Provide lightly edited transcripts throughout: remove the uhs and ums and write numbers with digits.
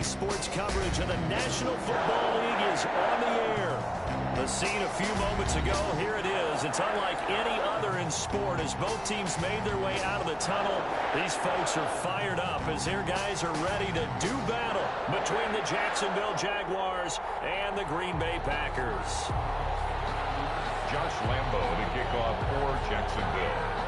sports coverage of the National Football League is on the air. The scene a few moments ago, here it is. It's unlike any other in sport as both teams made their way out of the tunnel. These folks are fired up as their guys are ready to do battle between the Jacksonville Jaguars and the Green Bay Packers. Josh Lambo to kick off for Jacksonville.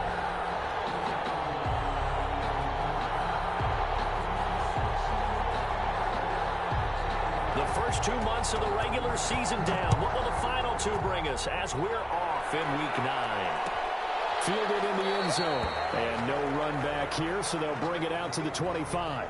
The first 2 months of the regular season down. What will the final two bring us as we're off in Week 9? Fielded in the end zone. And no run back here, so they'll bring it out to the 25.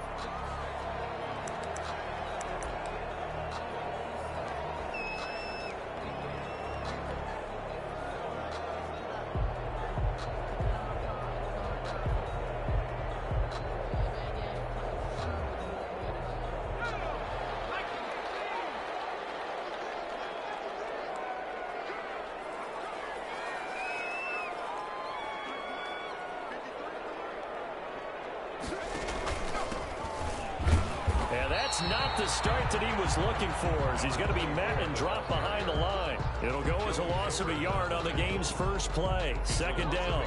That's not the start that he was looking for as he's going to be met and dropped behind the line. It'll go as a loss of a yard on the game's first play. Second down.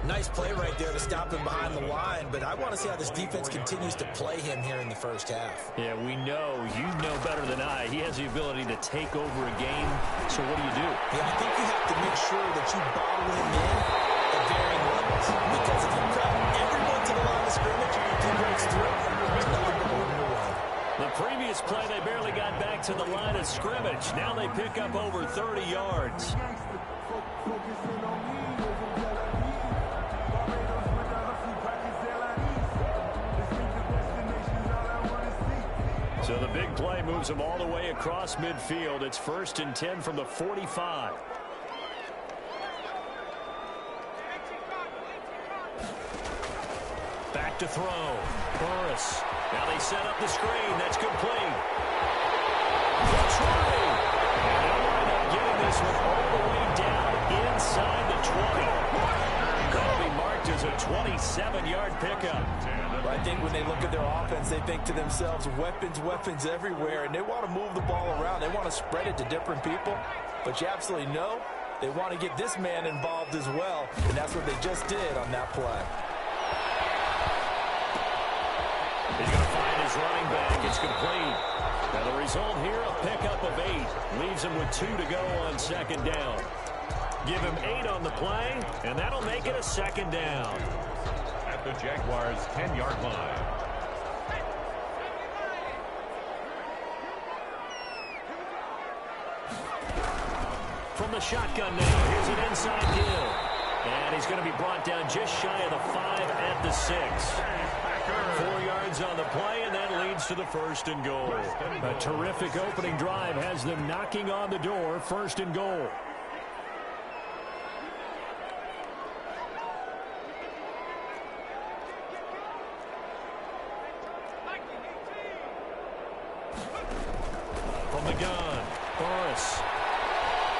Nice play right there to stop him behind the line, but I want to see how this defense continues to play him here in the first half. Yeah, we know. You know better than I. He has the ability to take over a game. So what do you do? Yeah, I think you have to make sure that you bottle him in at varying levels. Because if you cut everyone to the line of scrimmage, if he breaks through, there's nothing but room to run. The previous play, they barely got back to the line of scrimmage. Now they pick up over 30 yards. So the big play moves them all the way across midfield. It's 1st and 10 from the 45. Back to throw. Burris. Now they set up the screen. That's complete. That's right. And they'll wind up getting this one all the way down inside the 20. That'll be marked as a 27-yard pickup. I think when they look at their offense, they think to themselves, weapons everywhere, and they want to move the ball around. They want to spread it to different people. But you absolutely know they want to get this man involved as well, and that's what they just did on that play. He's going to find his running back. It's complete. Now the result here, a pickup of 8. Leaves him with 2 to go on second down. Give him 8 on the play, and that'll make it a second down. At the Jaguars' 10-yard line. From the shotgun now, here's an inside deal. And he's going to be brought down just shy of the 5 at the 6. 4 yards on the play, and that leads to the 1st and goal. A terrific opening drive has them knocking on the door. 1st and goal. From the gun, Burris.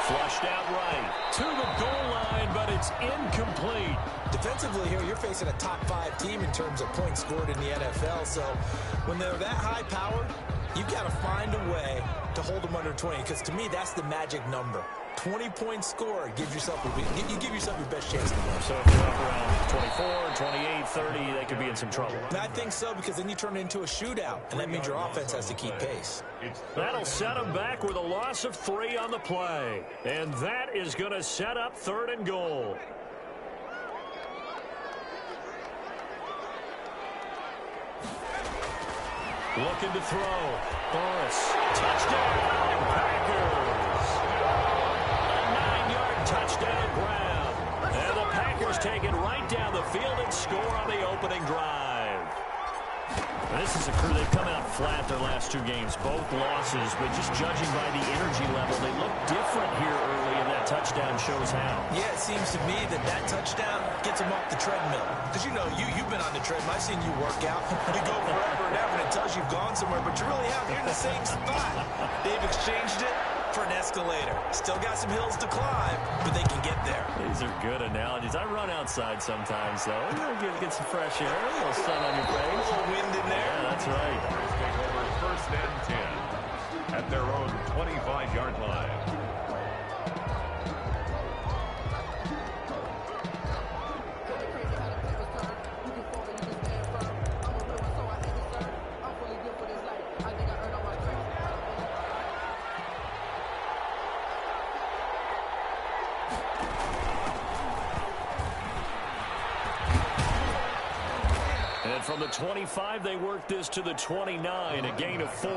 Flushed out right to the goal line, but it's incomplete. Defensively here, you're facing a top 5 team in terms of points scored in the NFL. So when they're that high-powered, you've got to find a way to hold them under 20. Because to me, that's the magic number. 20 points scored. You give yourself your best chance to win. So if they're up around 24, 28, 30, they could be in some trouble. And I think so, because then you turn it into a shootout, and that means your offense has to keep pace. That'll set them back with a loss of 3 on the play. And that is going to set up 3rd and goal. Looking to throw. Burris. Touchdown, Packers. A 9-yard touchdown grab. And the Packers take it right down the field and score on the opening drive. This is a crew, they've come out flat their last 2 games, both losses, but just judging by the energy level, they look different here early, and that touchdown shows how. Yeah, it seems to me that touchdown gets them off the treadmill. Because, you know, you've been on the treadmill. I've seen you work out. You go forever and ever, and it tells you've gone somewhere, but you really haven't. You're in the same spot. They've exchanged it for an escalator. Still got some hills to climb, but they can get there. These are good analogies. I run outside sometimes, though. You know, get some fresh air, a little sun on your face. A little wind in there. Yeah, That's right. Take over 1st and 10 at their own 25-yard line. And from the 25, they work this to the 29, a gain of 4.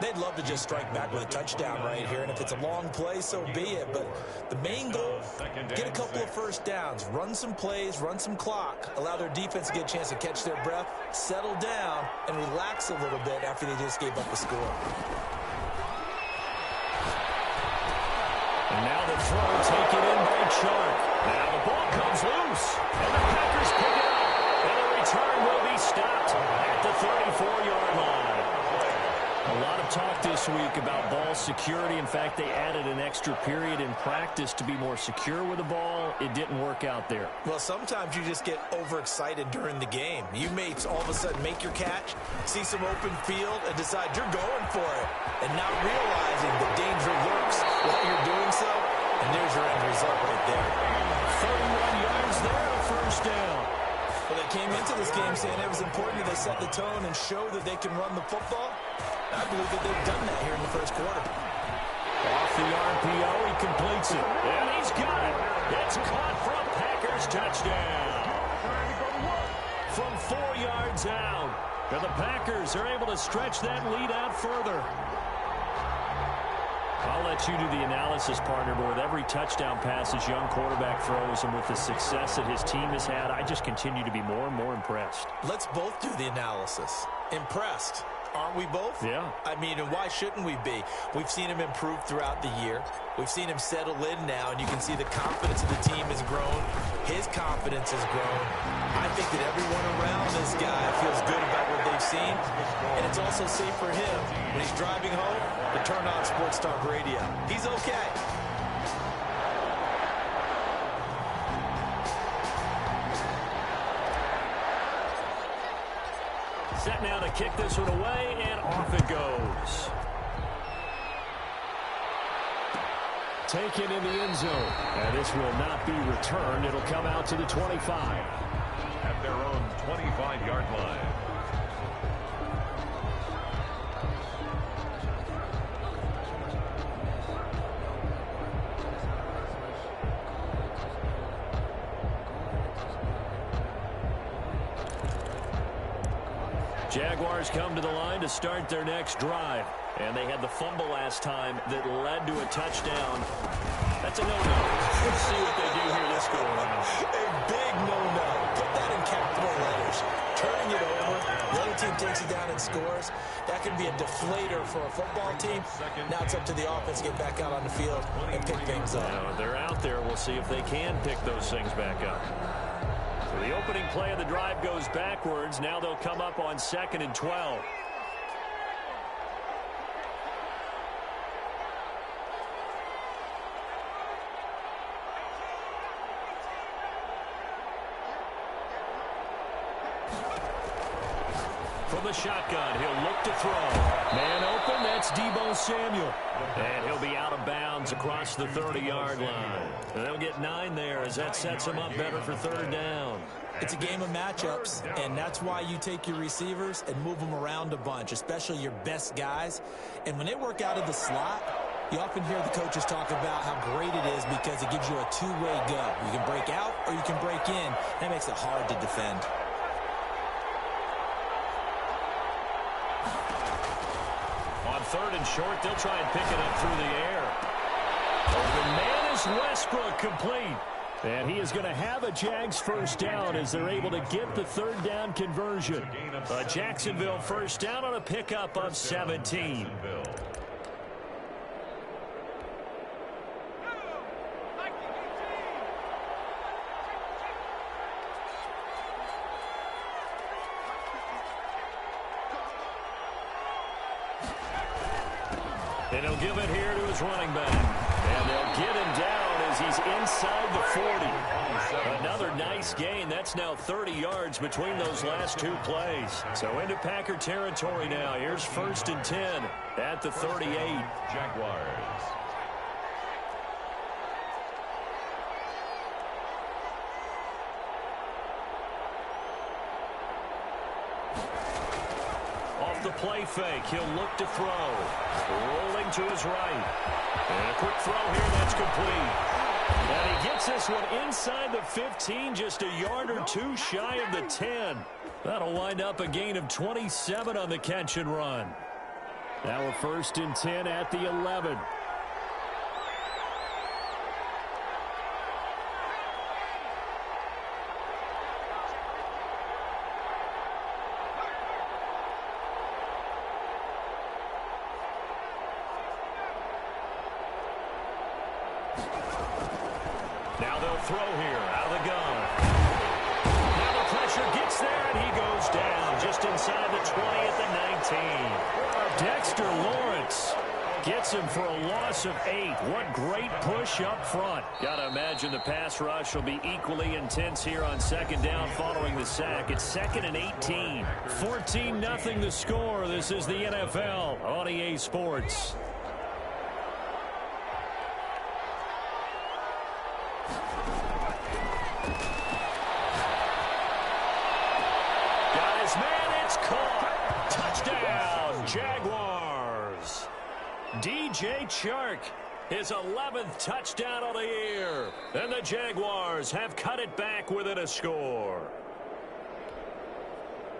They'd love to just strike back with a touchdown right here, and if it's a long play, so be it. But the main goal, get a couple of first downs, run some plays, run some clock, allow their defense to get a chance to catch their breath, settle down, and relax a little bit after they just gave up a score. And now the throw taken in by Chark. Now the ball comes loose, and the Packers pick it up. And the return will be stopped at the 34-yard line. A lot of talk this week about ball security. In fact, they added an extra period in practice to be more secure with the ball. It didn't work out there. Well, sometimes you just get overexcited during the game. You may all of a sudden make your catch, see some open field, and decide you're going for it, and not realizing the danger lurks while you're doing so. And there's your end result right there. 31 yards there, a first down. Well, they came into this game saying it was important that they set the tone and show that they can run the football. I believe that they've done that here in the first quarter. Off the RPO, he completes it. And he's got it. It's caught from Packers touchdown. From 4 yards out. And the Packers are able to stretch that lead out further. I'll let you do the analysis, partner, but with every touchdown pass his young quarterback throws and with the success that his team has had, I just continue to be more and more impressed. Let's both do the analysis. Impressed. Aren't we both? Yeah. I mean, and why shouldn't we be? We've seen him improve throughout the year. We've seen him settle in now, and you can see the confidence of the team has grown. His confidence has grown. I think that everyone around this guy feels good about what they've seen, and it's also safe for him when he's driving home to turn on Sports Talk Radio. He's okay. Set now to kick this one away, and off it goes. Taken in the end zone. And this will not be returned. It'll come out to the 25. At their own 25-yard line. Jaguars come to the line to start their next drive. And they had the fumble last time that led to a touchdown. That's a no-no. Let's see what they do here this go around. A big no-no. Put that in capital letters. Turning it over. The other team takes it down and scores. That can be a deflator for a football team. Now it's up to the offense to get back out on the field and pick things up. Now, they're out there. We'll see if they can pick those things back up. So the opening play of the drive goes backwards. Now they'll come up on 2nd and 12. From the shotgun, he'll look to throw. Man open, that's Deebo Samuel. And he'll be out of bounds across the 30-yard line. And they'll get 9 there as that sets him up better for 3rd down. It's a game of matchups, and that's why you take your receivers and move them around a bunch, especially your best guys. And when they work out of the slot, you often hear the coaches talk about how great it is because it gives you a two-way go. You can break out or you can break in. That makes it hard to defend. On 3rd and short, they'll try and pick it up through the air. Open man is Westbrook, complete. And he is going to have a Jags first down as they're able to get the 3rd down conversion. A Jacksonville first down on a pickup of 17. And he'll give it here to his running back. And they'll get him down as he's inside the 40. Another nice gain. That's now 30 yards between those last two plays. So into Packer territory now. Here's 1st and 10 at the 38. Jaguars. Off the play fake, he'll look to throw. Rolling to his right. And a quick throw here, that's complete. And he gets this one inside the 15, just a yard or two shy of the 10. That'll wind up a gain of 27 on the catch and run. Now a 1st and 10 at the 11. Now they'll throw here out of the gun. Now the pressure gets there, and he goes down just inside the 20 at the 19. Dexter Lawrence gets him for a loss of 8. What great push up front. Got to imagine the pass rush will be equally intense here on 2nd down following the sack. It's 2nd and 18. 14-0 the score. This is the NFL on EA Sports. Jaguars. DJ Chark, his 11th touchdown of the year. And the Jaguars have cut it back within a score.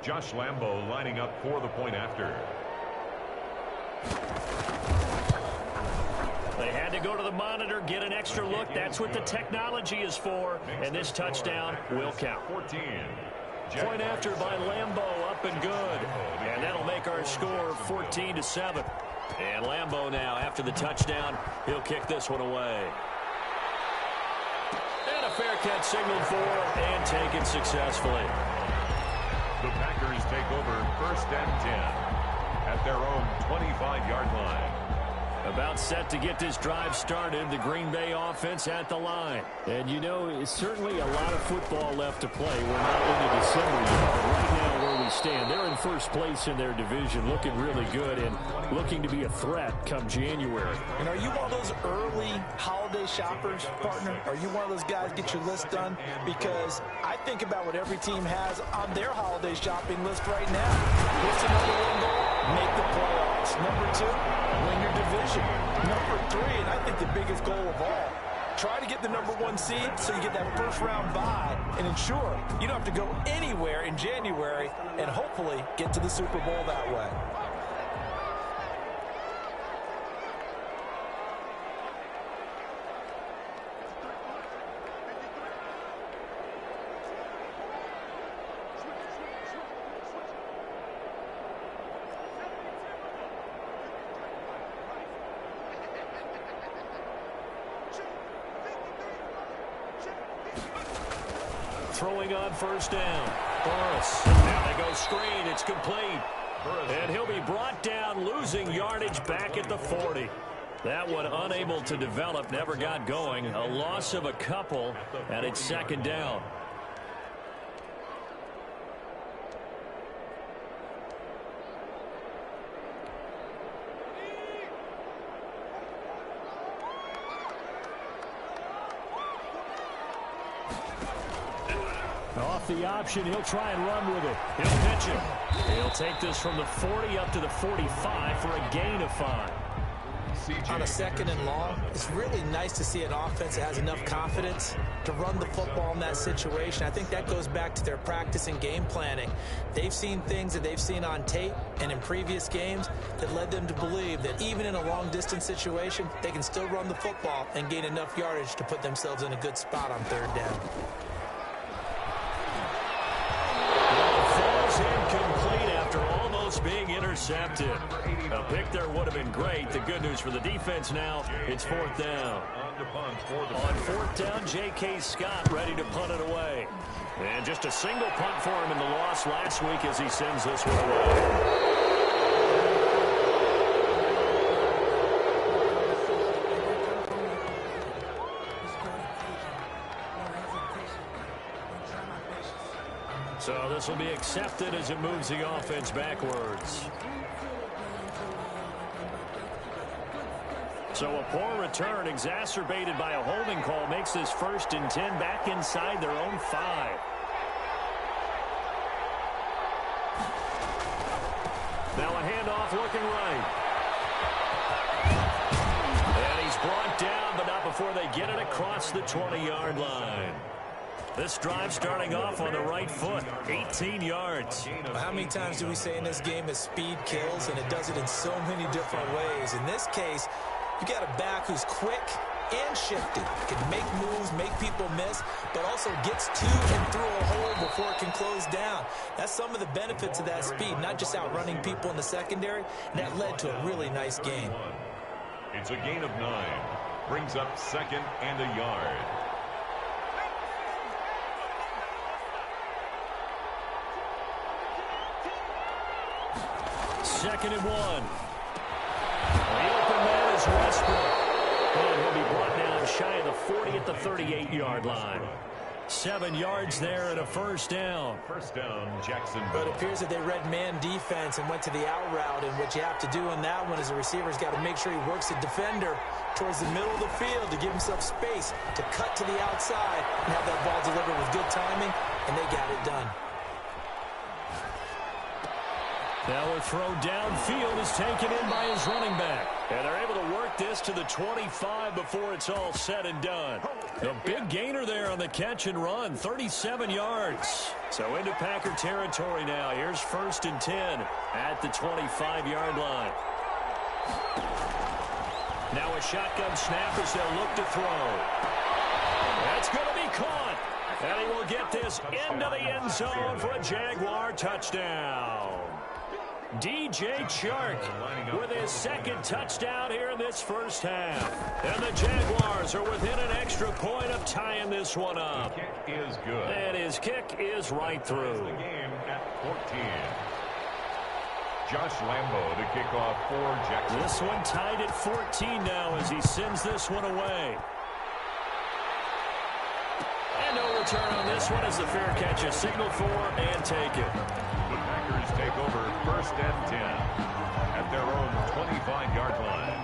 Josh Lambo lining up for the point after. They had to go to the monitor, get an extra look. That's what the technology is for. And this touchdown will count. 14. Point after by Lambo, up and good. And that'll make our score 14-7. And Lambo now, after the touchdown, he'll kick this one away. And a fair catch signaled for, and taken successfully. The Packers take over 1st and 10 at their own 25-yard line. About set to get this drive started, the Green Bay offense at the line. And you know, it's certainly a lot of football left to play. We're not into December yet, but right now where we stand, they're in 1st place in their division, looking really good and looking to be a threat come January. And are you one of those early holiday shoppers, partner? Are you one of those guys get your list done? Because I think about what every team has on their holiday shopping list right now. What's the number 1 goal? Make the playoffs. Number 2, win your division. Number 3, and I think the biggest goal of all, try to get the number 1 seed so you get that 1st round bye and ensure you don't have to go anywhere in January and hopefully get to the Super Bowl that way. Throwing on 1st down. Burris. Now they go screen. It's complete. And he'll be brought down, losing yardage back at the 40. That one unable to develop, never got going. A loss of a couple, and it's 2nd down. Off the option, he'll try and run with it. He'll pitch it. He'll take this from the 40 up to the 45 for a gain of 5. On a 2nd and long, it's really nice to see an offense that has enough confidence to run the football in that situation. I think that goes back to their practice and game planning. They've seen things that they've seen on tape and in previous games that led them to believe that even in a long-distance situation, they can still run the football and gain enough yardage to put themselves in a good spot on 3rd down. Incomplete after almost being intercepted. A pick there would have been great. The good news for the defense now, it's 4th down. On 4th down, J.K. Scott ready to punt it away. And just a single punt for him in the loss last week as he sends this one away. This will be accepted as it moves the offense backwards. So a poor return exacerbated by a holding call makes this 1st and 10 back inside their own 5. Now a handoff looking right. And he's brought down, but not before they get it across the 20-yard line. This drive starting off on the right foot, 18 yards. How many times do we say in this game that speed kills, and it does it in so many different ways? In this case, you got a back who's quick and shifted, can make moves, make people miss, but also gets to and through a hole before it can close down. That's some of the benefits of that speed, not just outrunning people in the secondary, and that led to a really nice game. It's a gain of 9. Brings up 2nd and a yard. Second and 1. The open man is Westbrook. And he'll be brought down shy of the 40 at the 38-yard line. 7 yards there and a 1st down. First down, Jacksonville. But it appears that they read man defense and went to the out route. And what you have to do in that one is the receiver's got to make sure he works the defender towards the middle of the field to give himself space to cut to the outside and have that ball delivered with good timing, and they got it done. Now a throw downfield is taken in by his running back. And they're able to work this to the 25 before it's all said and done. A big gainer there on the catch and run, 37 yards. So into Packer territory now. Here's 1st and 10 at the 25-yard line. Now a shotgun snap as they'll look to throw. That's going to be caught. And he will get this into the end zone for a Jaguar touchdown. DJ Chark with his 2nd touchdown here in this 1st half. And the Jaguars are within an extra point of tying this one up. Kick is good. And his kick is right through. The game at 14. Josh Lambo to kick off for Jackson. This one tied at 14 now as he sends this one away. And no return on this one as the fair catch is signaled for and taken. The Packers take over 1st and 10 at their own 25-yard line.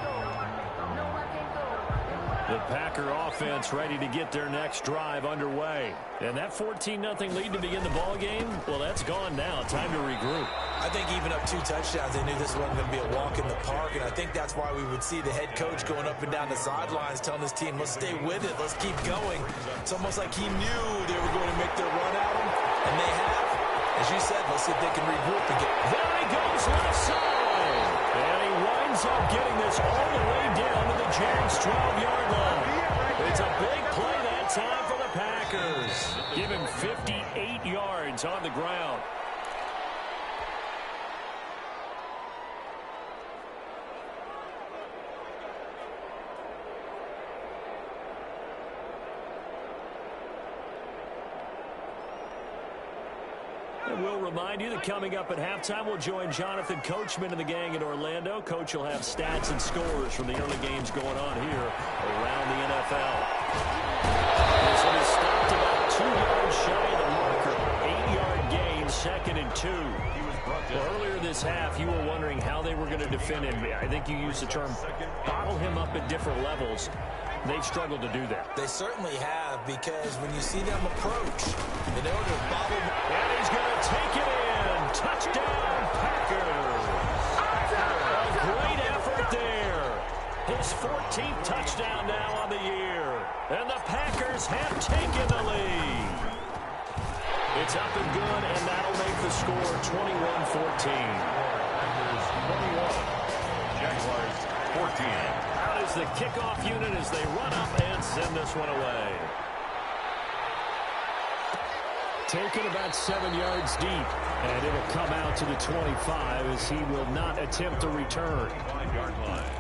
The Packer offense ready to get their next drive underway. And that 14-0 lead to begin the ball game, well, that's gone now. Time to regroup. I think even up 2 touchdowns, they knew this wasn't going to be a walk in the park, and I think that's why we would see the head coach going up and down the sidelines telling his team, let's stay with it, let's keep going. It's almost like he knew they were going to make their run at him, and they have. As you said, let's see if they can regroup again. There he goes left side. And he winds up getting this all the way down to the Jags' 12-yard line. It's a big play that time for the Packers. Give him 58 yards on the ground. And we'll remind you that coming up at halftime, we'll join Jonathan Coachman and the gang in Orlando. Coach will have stats and scores from the early games going on here around the NFL. This one is stopped about 2 yards shy of the marker. 8-yard gain, 2nd and 2. Well, earlier this half, you were wondering how they were going to defend him. I think you used the term bottle him up at different levels. They've struggled to do that. They certainly have, because when you see them approach, in order to bottle... And he's going to take it in. Touchdown, Packers. A great effort there. His 14th touchdown now on the year. And the Packers have taken the lead. It's up and good, and that'll make the score 21-14. Packers 21, Jaguars 14. Out is the kickoff unit as they run up and send this one away. Taken about 7 yards deep, and it'll come out to the 25 as he will not attempt to return. 5-yard line.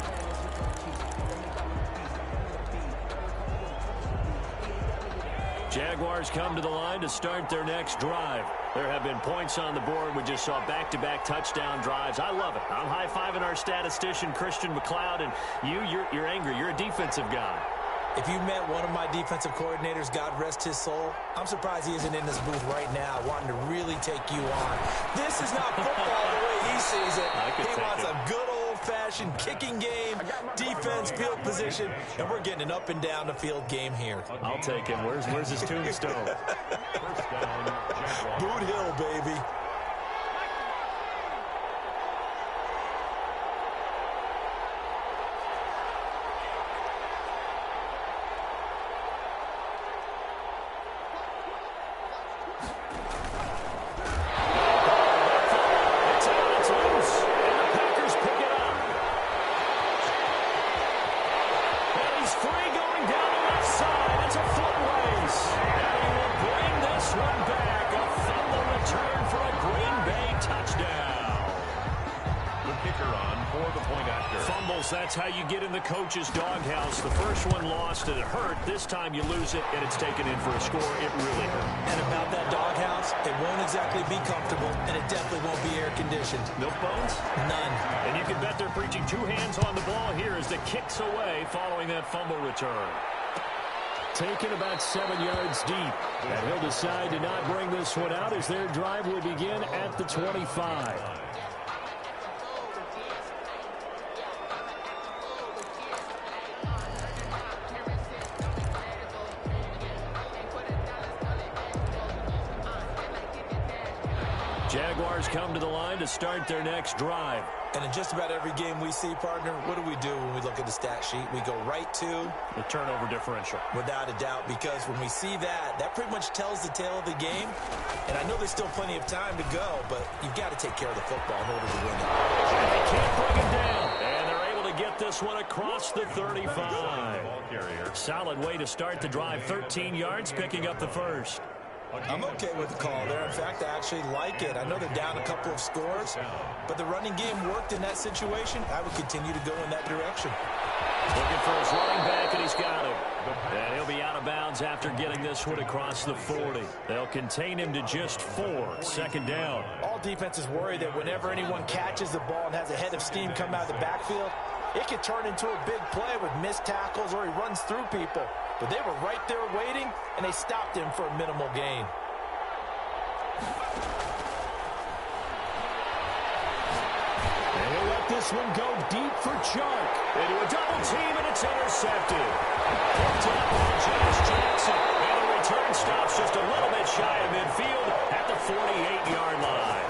Jaguars come to the line to start their next drive. There have been points on the board. We just saw back-to-back touchdown drives. I love it. I'm high-fiving our statistician, Christian McLeod, and you're angry. You're a defensive guy. If you met one of my defensive coordinators, God rest his soul, I'm surprised he isn't in this booth right now wanting to really take you on. This is not football the way he sees it. He wants a good old-fashioned kicking game, defense, field position, and we're getting an up and down the field game here. I'll take him. Where's his tombstone? Boot Hill, baby. That's how you get in the coach's doghouse. The first one lost and it hurt. This time you lose it and it's taken in for a score. It really hurt. And about that doghouse, it won't exactly be comfortable, and it definitely won't be air-conditioned. Milk bones? None. And you can bet they're preaching two hands on the ball here as the kick's away following that fumble return. Taken about 7 yards deep. And he'll decide to not bring this one out as their drive will begin at the 25. Jaguars come to the line to start their next drive. And in just about every game we see, partner, what do we do when we look at the stat sheet? We go right to the turnover differential. Without a doubt, because when we see that, that pretty much tells the tale of the game. And I know there's still plenty of time to go, but you've got to take care of the football in order to win it. And they can't bring it down. And they're able to get this one across the 35. Solid way to start the drive. 13 yards, picking up the first. I'm okay with the call there. In fact, I actually like it. I know they're down a couple of scores, but the running game worked in that situation. I would continue to go in that direction. Looking for his running back, and he's got him. And he'll be out of bounds after getting this one across the 40. They'll contain him to just 4. Second down. All defenses worry that whenever anyone catches the ball and has a head of steam come out of the backfield, it could turn into a big play with missed tackles or he runs through people. But they were right there waiting, and they stopped him for a minimal gain. And he'll let this one go deep for Chark. Into a double team, and it's intercepted. Picked up by James Jackson. And the return stops just a little bit shy of midfield at the 48-yard line.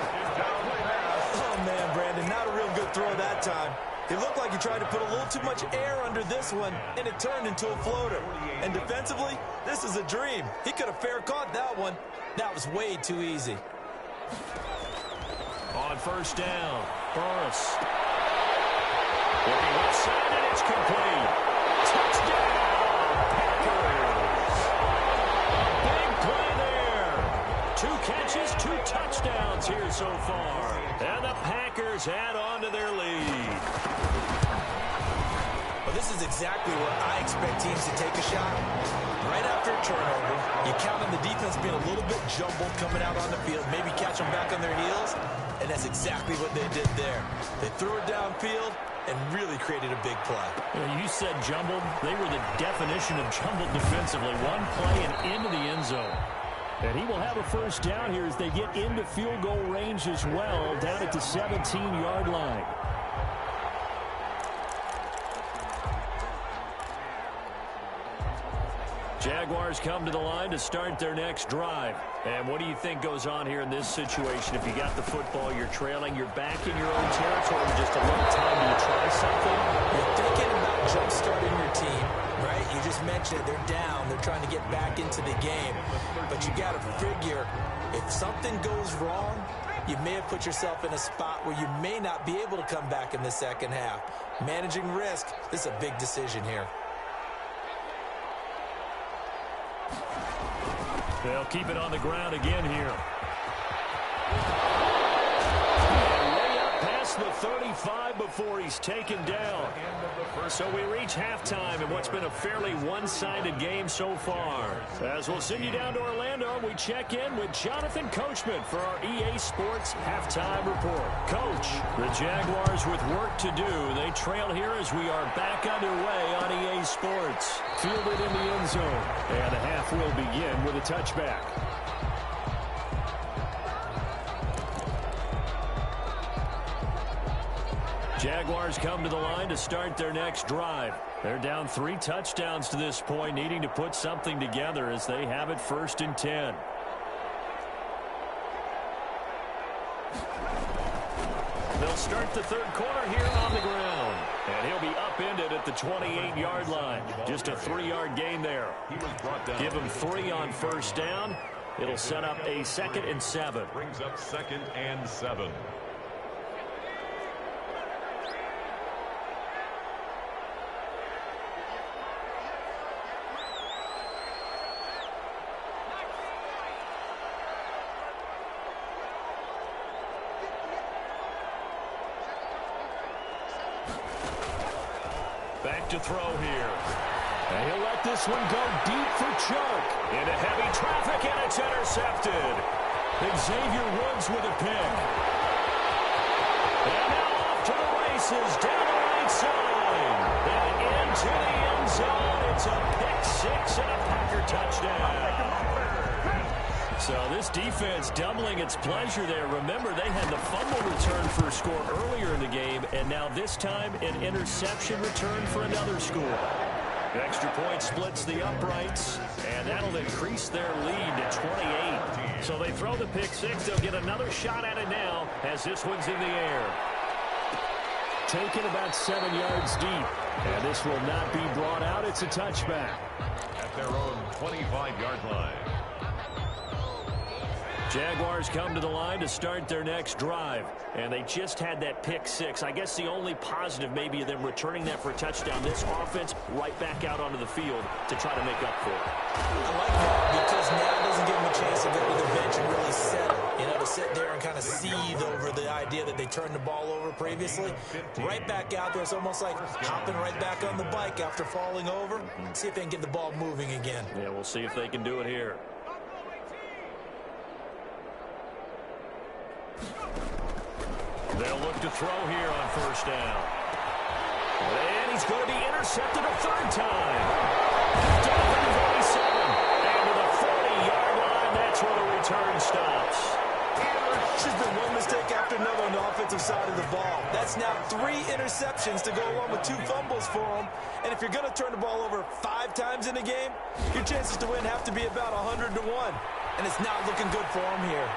Oh, man, Brandon, not a real good throw that time. It looked like he tried to put a little too much air under this one, and it turned into a floater. And defensively, this is a dream. He could have fair caught that one. That was way too easy. On first down, Burris. Looking left side, and it's complete. Touchdown, Packers. Big play there. 2 catches, 2 touchdowns here so far. And the Packers add on to their lead. Well, this is exactly where I expect teams to take a shot. Right after a turnover, you count on the defense being a little bit jumbled coming out on the field, maybe catch them back on their heels, and that's exactly what they did there. They threw it downfield and really created a big play. You said jumbled. They were the definition of jumbled defensively. One play and into the end zone. And he will have a first down here as they get into field goal range as well, down at the 17-yard line. Jaguars come to the line to start their next drive. And what do you think goes on here in this situation? If you got the football, you're trailing, you're back in your own territory, just a little time to try something? You're thinking about jump-starting your team, right? You just mentioned it. They're down. They're trying to get back into the game. But you got to figure, if something goes wrong, you may have put yourself in a spot where you may not be able to come back in the second half. Managing risk, this is a big decision here. They'll keep it on the ground again here. And way up past the 35 before before he's taken down. So we reach halftime in what's been a fairly one-sided game so far. As we'll send you down to Orlando, we check in with Jonathan Coachman for our EA Sports Halftime Report. Coach, the Jaguars with work to do. They trail here as we are back underway on EA Sports. Fielded in the end zone. And the half will begin with a touchback. Jaguars come to the line to start their next drive. They're down 3 touchdowns to this point, needing to put something together as they have it 1st and 10. They'll start the third quarter here on the ground. And he'll be upended at the 28-yard line. Just a 3-yard gain there. Give him 3 on 1st down. It'll set up a 2nd and 7. Brings up 2nd and 7. Back to throw here. And he'll let this one go deep for Chuck. Into heavy traffic, and it's intercepted. Xavier Woods with a pick. And now off to the races, down the right side. And into the end zone. It's a pick 6 and a Packer touchdown. So this defense doubling its pleasure there. Remember, they had the fumble return for a score earlier in the game, and now this time an interception return for another score. Extra point splits the uprights, and that'll increase their lead to 28. So they throw the pick 6. They'll get another shot at it now as this one's in the air. Taken about 7 yards deep, and this will not be brought out. It's a touchback. At their own 25-yard line. Jaguars come to the line to start their next drive, and they just had that pick 6. I guess the only positive maybe of them returning that for a touchdown. This offense right back out onto the field to try to make up for it. I like that because now it doesn't give them a chance to go to the bench and really settle. You know, to sit there and kind of seethe over the idea that they turned the ball over previously. Right back out there. It's almost like hopping right back on the bike after falling over. See if they can get the ball moving again. Yeah, we'll see if they can do it here. They'll look to throw here on 1st down. And he's going to be intercepted a 3rd time. Down to the 47. And to the 40-yard line, that's where the return stops. There's been one mistake after another on the offensive side of the ball. That's now 3 interceptions to go along with 2 fumbles for him. And if you're going to turn the ball over 5 times in a game, your chances to win have to be about 100 to 1. And it's not looking good for him here.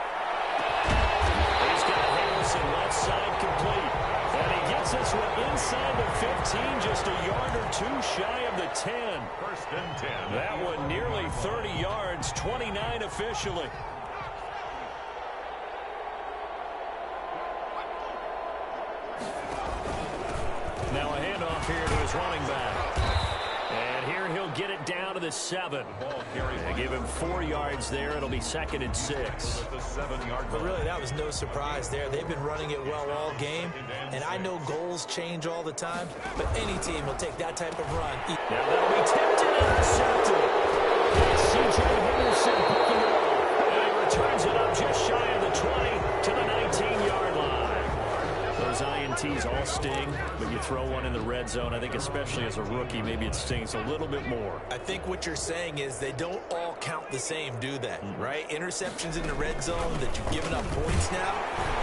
He's got Harrison left side complete. And he gets this one inside the 15, just a yard or 2 shy of the 10. 1st and 10. That one nearly 30 yards, 29 officially. Now a handoff here to his running back. And here he'll get it down to the 7. They give him 4 yards there. It'll be 2nd and 6. But really, that was no surprise there. They've been running it well all game. And I know goals change all the time, but any team will take that type of run. Now that'll be tipped and intercepted. It's C.J. Henderson picking it up. And he returns it up just shy of the 20 to the 19-yard line. Those INTs all sting, but you throw one in the red zone, I think especially as a rookie, maybe it stings a little bit more. I think what you're saying is they don't all count the same, do they? Right? Interceptions in the red zone that you've given up points now,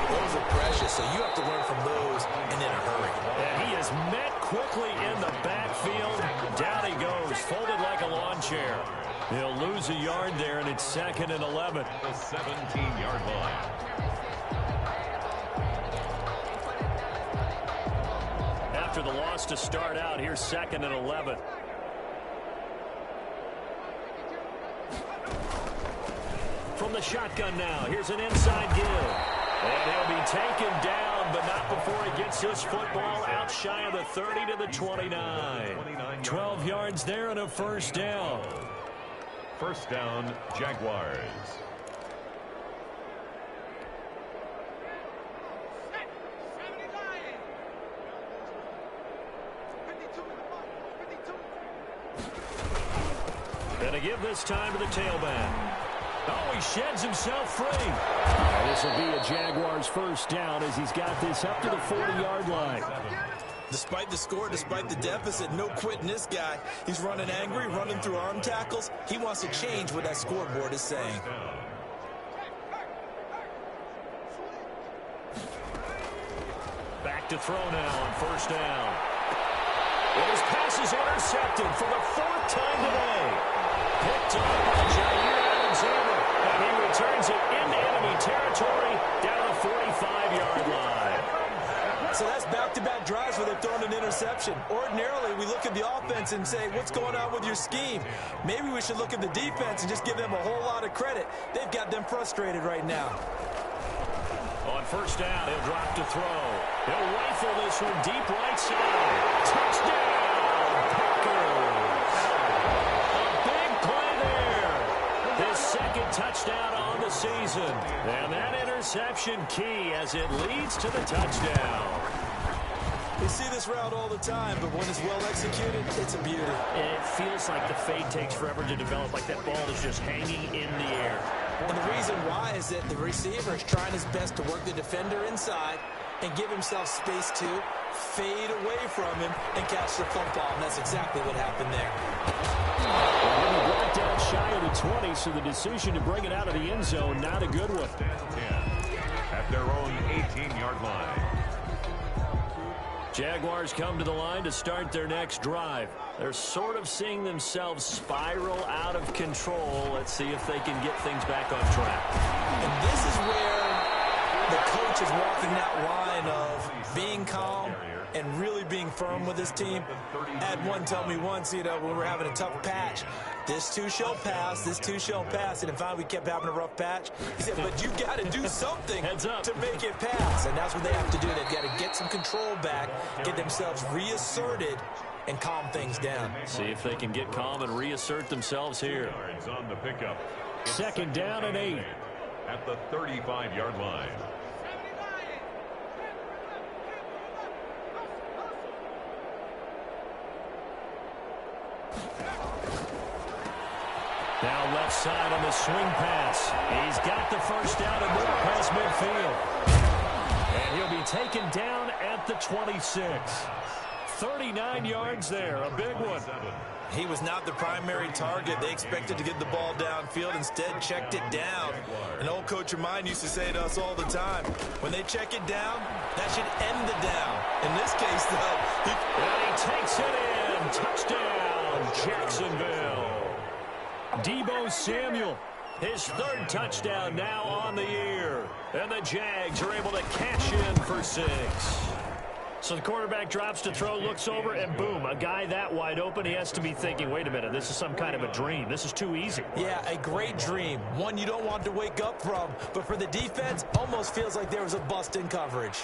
those are precious, so you have to learn from those and in a hurry. And he is met quickly in the backfield. Down he goes, folded like a lawn chair. He'll lose a yard there, and it's 2nd and 11. The 17-yard line. After the loss to start out, here's 2nd and 11. From the shotgun now, here's an inside give. And he'll be taken down, but not before he gets his football out shy of the 30 to the 29. 12 yards there and a 1st down. 1st down, Jaguars. they give this time to the tailback. Oh, he sheds himself free. This will be a Jaguars first down as he's got this up to the 40-yard line. Despite the score, despite the deficit, no quitting this guy. He's running angry, running through arm tackles. He wants to change what that scoreboard is saying. Back to throw now on first down. His pass is intercepted for the 4th time today. Picked up by Jair Alexander, and he returns it into enemy territory down the 45-yard line. So that's back-to-back drives where they've thrown an interception. Ordinarily, we look at the offense and say, what's going on with your scheme? Maybe we should look at the defense and just give them a whole lot of credit. They've got them frustrated right now. On first down, he'll drop to throw. He'll rifle this one deep right side. Touchdown, Packers! A big play there. His 2nd touchdown on the season. And that interception key as it leads to the touchdown. We see this route all the time, but when it's well executed, it's a beauty. It feels like the fade takes forever to develop, like that ball is just hanging in the air. And the reason why is that the receiver is trying his best to work the defender inside and give himself space to fade away from him and catch the football. And that's exactly what happened there. Well, he brought down shy of the 20, so the decision to bring it out of the end zone, not a good one. At their own 18-yard line. Jaguars come to the line to start their next drive. They're sort of seeing themselves spiral out of control. Let's see if they can get things back on track. And this is where the coach is walking that line of being calm and really being firm with his team. I had one tell me once, when we were having a tough patch, this too shall pass, this too shall pass. And finally we kept having a rough patch. He said, but you got to do something to make it pass. And that's what they have to do. They've got to get some control back, get themselves reasserted, and calm things down. See if they can get calm and reassert themselves here. On the pickup. 2nd down and 8. At the 35-yard line. Now left side on the swing pass. He's got the first down and more past midfield. And he'll be taken down at the 26. 39 yards there, a big one. He was not the primary target. They expected to get the ball downfield. Instead, checked it down. An old coach of mine used to say to us all the time, when they check it down, that should end the down. In this case, though, he takes it in. Touchdown, Jacksonville. Deebo Samuel, his 3rd touchdown now on the year. And the Jags are able to cash in for 6. So the quarterback drops to throw, looks over, and boom, a guy that wide open, he has to be thinking, wait a minute, this is some kind of a dream. This is too easy. Yeah, a great dream. One you don't want to wake up from. But for the defense, almost feels like there was a bust in coverage.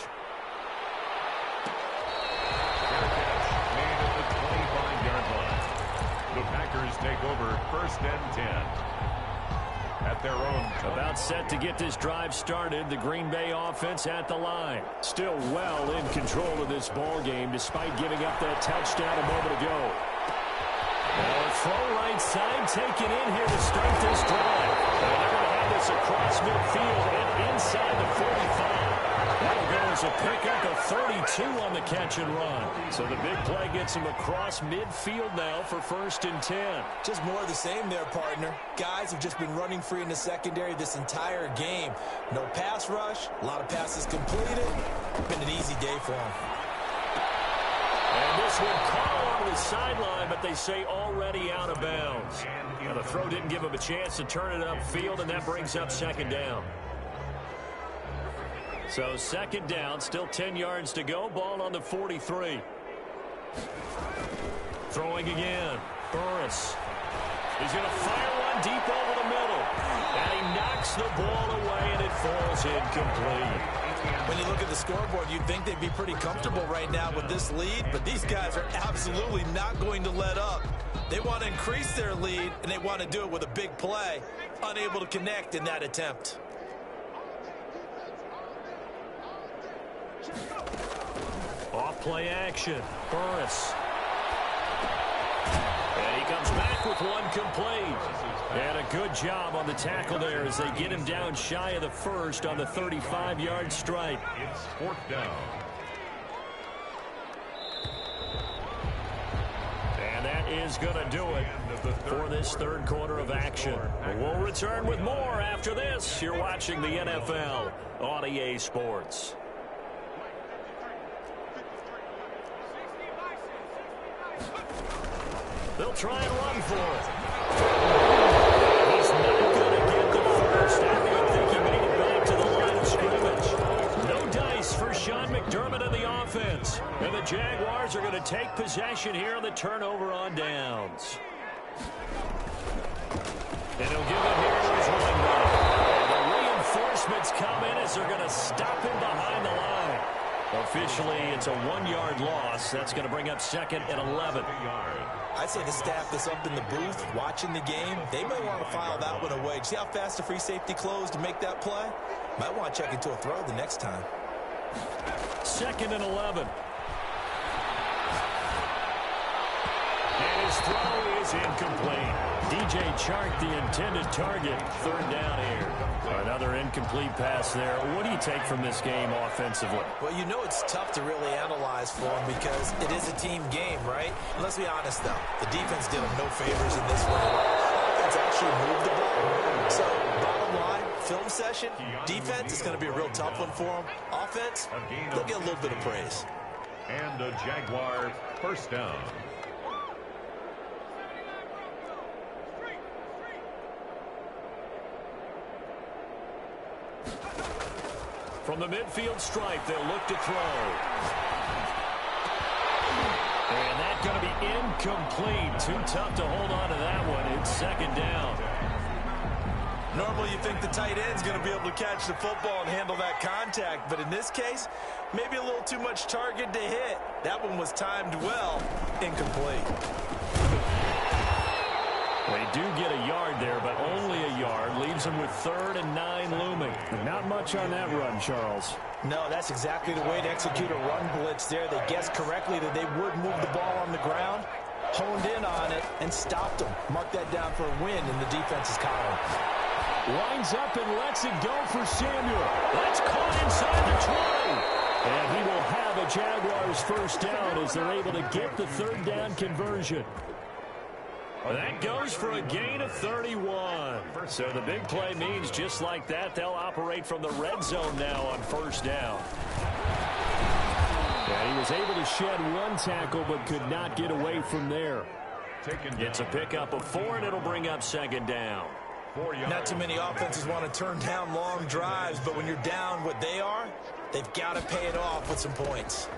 The Packers take over 1st and 10. At their own. About set to get this drive started. The Green Bay offense at the line. Still well in control of this ball game despite giving up that touchdown a moment ago. Throw right side taken in here to start this drive. They're going to have this across midfield and inside the 45. That'll go as a pickup of 32 on the catch and run. So the big play gets him across midfield now for 1st and 10. Just more of the same there, partner. Guys have just been running free in the secondary this entire game. No pass rush, a lot of passes completed. Been an easy day for them. And this one caught on the sideline, but they say already out of bounds. Now the throw didn't give him a chance to turn it upfield, and that brings up 2nd down. So 2nd down, still 10 yards to go. Ball on the 43. Throwing again. Burris. He's going to fire one deep over the middle. And he knocks the ball away, and it falls incomplete. When you look at the scoreboard, you'd think they'd be pretty comfortable right now with this lead, but these guys are absolutely not going to let up. They want to increase their lead, and they want to do it with a big play. Unable to connect in that attempt. Off play action. Burris. And he comes back with one complete. And a good job on the tackle there as they get him down shy of the first on the 35-yard strike. It's fourth down. And that is going to do it for this third quarter of action. We'll return with more after this. You're watching the NFL on EA Sports. They'll try and run for it. He's not going to get the first. I don't even think he made it back to the line of scrimmage. No dice for Sean McDermott and the offense. And the Jaguars are going to take possession here on the turnover on downs. And he'll give it here to his running back. And the reinforcements come in as they're going to stop him behind the line. Officially, it's a 1-yard loss. That's going to bring up second and 11. I'd say the staff that's up in the booth watching the game, they may want to file that one away. See how fast the free safety closed to make that play? Might want to check into a throw the next time. Second and 11. And his throw is incomplete. DJ Chark, the intended target. Third down here. Another incomplete pass there. What do you take from this game offensively? Well, you know it's tough to really analyze for them because it is a team game, right? And let's be honest, though. The defense did them no favors in this one at all. Offense actually moved the ball. So, bottom line, film session, defense is going to be a real tough one for them. Offense, they'll get a little bit of praise. And a Jaguar first down. From the midfield stripe, they'll look to throw. And that's going to be incomplete. Too tough to hold on to that one. It's second down. Normally you think the tight end's going to be able to catch the football and handle that contact, but in this case, maybe a little too much target to hit. That one was timed well. Incomplete. They do get a yard there, but only a yard. Leaves them with 3rd and 9 looming. Not much on that run, Charles. No, that's exactly the way to execute a run blitz there. They guessed correctly that they would move the ball on the ground, honed in on it, and stopped them. Mark that down for a win in the defense's column. Lines up and lets it go for Samuel. That's caught inside the 20. And he will have a Jaguars first down as they're able to get the third down conversion. That goes for a gain of 31. So the big play means just like that, they'll operate from the red zone now on first down. And he was able to shed one tackle but could not get away from there. It's a pickup of 4, and it'll bring up second down. Not too many offenses want to turn down long drives, but when you're down what they are, they've got to pay it off with some points.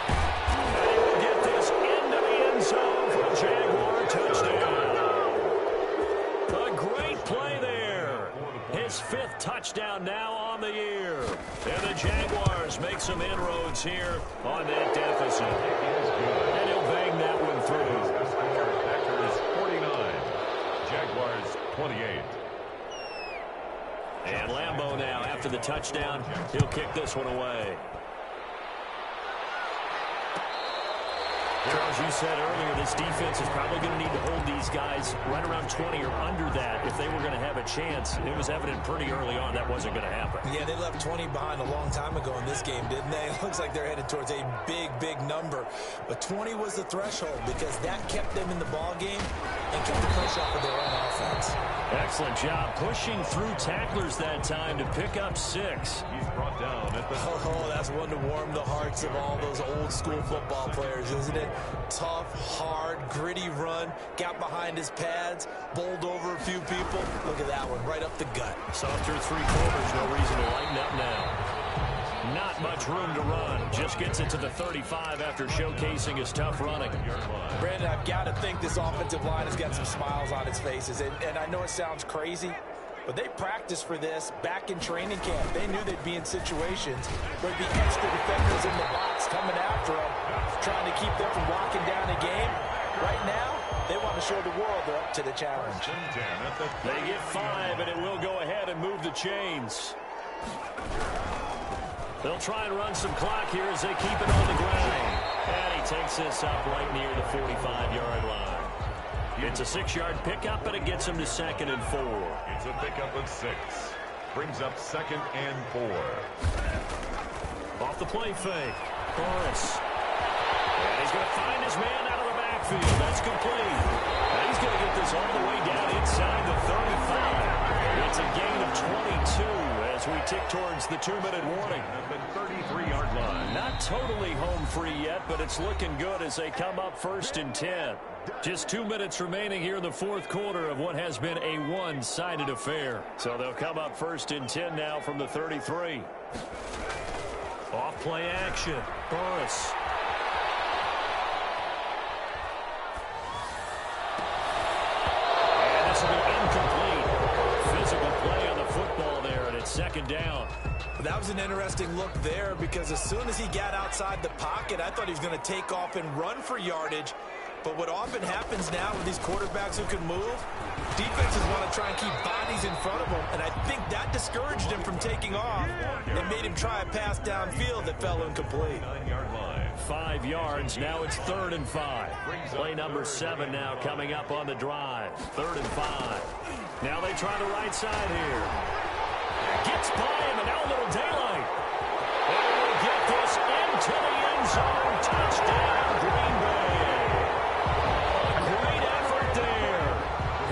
And he will get this into the end zone for a Jaguar touchdown. A great play there. His 5th touchdown now on the year. And the Jaguars make some inroads here on that deficit. And he'll bang that one through. Packers 49, Jaguars 28. And Lambeau now, after the touchdown, he'll kick this one away. Charles, you said earlier this defense is probably going to need to hold these guys right around 20 or under that if they were going to have a chance. It was evident pretty early on that wasn't going to happen. Yeah, they left 20 behind a long time ago in this game, didn't they? It looks like they're headed towards a big, big number. But 20 was the threshold because that kept them in the ball game and kept the pressure off of their own offense. Excellent job pushing through tacklers that time to pick up 6. He's brought down at the... Oh, that's one to warm the hearts of all those old school football players, isn't it? Tough, hard, gritty run, got behind his pads, bowled over a few people. Look at that one, right up the gut. Saw through 3 quarters, no reason to lighten up now. Not much room to run. Just gets it to the 35 after showcasing his tough running. Brandon, I've got to think this offensive line has got some smiles on its faces. And I know it sounds crazy, but they practiced for this back in training camp. They knew they'd be in situations where there'd be extra defenders in the box coming after them, trying to keep them from locking down a game. Right now, they want to show the world they're up to the challenge. They get 5, and it will go ahead and move the chains. They'll try and run some clock here as they keep it on the ground. And he takes this up right near the 45-yard line. It's a 6-yard pickup, and it gets him to 2nd and 4. It's a pickup of 6. Brings up 2nd and 4. Off the play fake. Boris. And he's going to find his man out of the backfield. That's complete. And he's going to get this all the way down inside the 35. It's a gain of 22 as we tick towards the 2-minute warning. At the 33-yard line. Not totally home free yet, but it's looking good as they come up 1st and 10. Just 2 minutes remaining here in the 4th quarter of what has been a one-sided affair. So they'll come up 1st and 10 now from the 33. Off play action. Boris. And this will be incomplete. Physical play on the football there, and it's 2nd down. That was an interesting look there because as soon as he got outside the pocket, I thought he was going to take off and run for yardage. But what often happens now with these quarterbacks who can move, defenses want to try and keep bodies in front of them. And I think that discouraged him from taking off and made him try a pass downfield that fell incomplete. 9-yard line. 5 yards. Now it's 3rd and 5. Play number 7 now coming up on the drive. 3rd and 5. Now they try the right side here. Gets by him, and now a little daylight. And we'll get this into the end zone. Touchdown, Green Bay. Great effort there.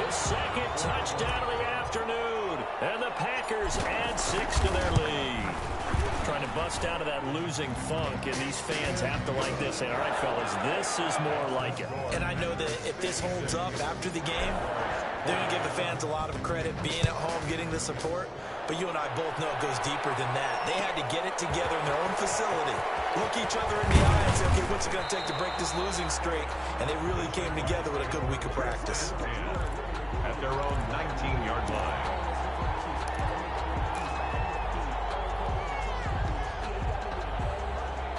His 2nd touchdown of the afternoon. And the Packers add 6 to their lead. Trying to bust out of that losing funk, and these fans have to like this. Say, all right, fellas, this is more like it. And I know that if this holds up after the game, they're going to give the fans a lot of credit being at home, getting the support. But you and I both know it goes deeper than that. They had to get it together in their own facility, look each other in the eye and say, okay, what's it going to take to break this losing streak? And they really came together with a good week of practice. At their own 19-yard line.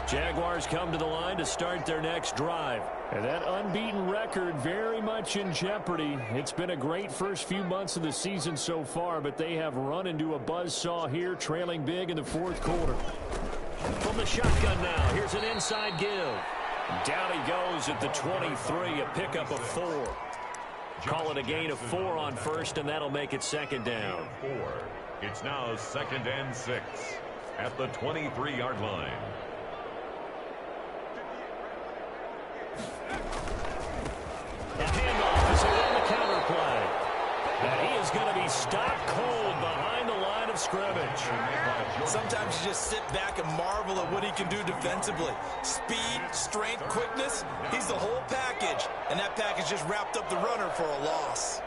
Jaguars come to the line to start their next drive. And that unbeaten record very much in jeopardy. It's been a great first few months of the season so far, but they have run into a buzzsaw here, trailing big in the 4th quarter. From the shotgun now, here's an inside give. Down he goes at the 23, a pickup of 4. Call it a gain of 4 on 1st, and that'll make it 2nd down. 4. It's now 2nd and 6 at the 23-yard line. The handoff is on the counter play. And he is going to be stopped cold behind the line of scrimmage. Sometimes you just sit back and marvel at what he can do defensively. Speed, strength, quickness, he's the whole package. And that package just wrapped up the runner for a loss.